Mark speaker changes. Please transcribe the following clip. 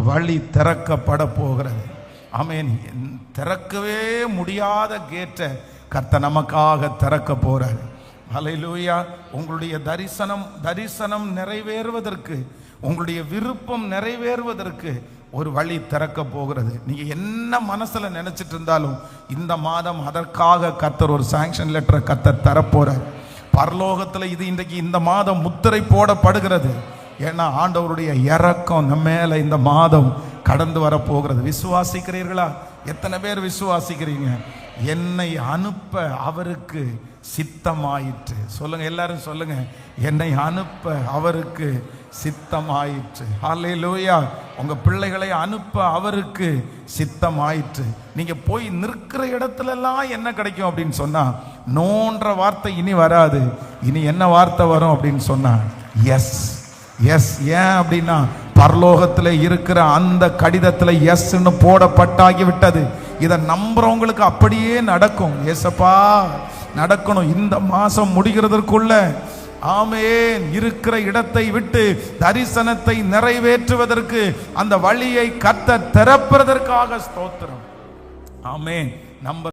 Speaker 1: வழி திறக்கப்பட போகிறது. ஆமென். திறக்கவே முடியாத கேட்டை கர்த்தர் நமக்காக திறக்க போறார். ஹல்லேலூயா. உங்களுடைய தரிசனம் நிறைவேறுவதற்கு, உங்களுடைய விருப்பம் நிறைவேறுவதற்கு ஒரு வழி திறக்க போகிறது. நீங்க என்ன மனசுல நினைச்சிட்டு இருந்தாலும் இந்த மாதம் அதற்காக கர்த்தர் ஒரு சாங்ஷன் லெட்டரை கர்த்தர் தரப்போறார். பரலோகத்துல இது இன்றைக்கு இந்த மாதம் முத்திரை போடப்படுகிறது. ஏன்னா ஆண்டவருடைய இரக்கம் நம்ம மேல இந்த மாதம் கடந்து வர போகிறது. விசுவாசிக்கிறீர்களா? எத்தனை பேர் விசுவாசிக்கிறீங்க? என்னை அனுப்ப அவருக்கு சித்தமாயிற்று. சொல்லுங்க, எல்லாரும் சொல்லுங்க, என்னை அனுப்ப அவருக்கு சித்தமாயிற்று. ஹல்லேலூயா. உங்க பிள்ளைகளை அனுப்ப அவருக்கு சித்தமாயிற்று. நீங்க போய் நிற்கிற இடத்துல எல்லாம் என்ன கிடைக்கும் அப்படின்னு சொன்னா, நோன்ற வார்த்தை இனி வராது. இனி என்ன வார்த்தை வரும் அப்படின்னு சொன்னா, எஸ் எஸ். ஏன் அப்படின்னா பரலோகத்துல இருக்கிற அந்த கடிதத்துல எஸ்ன்னு போடப்பட்டாகி விட்டது. இதை நம்புறவங்களுக்கு அப்படியே நடக்கும். ஏசப்பா நடக்கணும். இந்த மாசம் முடிகிறதற்குள்ள ஆமென் இருக்கிற இடத்தை விட்டு தரிசனத்தை நிறைவேற்றுவதற்கு அந்த வழியை கர்த்தர் திறப்பதற்காக ஸ்தோத்திரம். ஆமென். நம்ப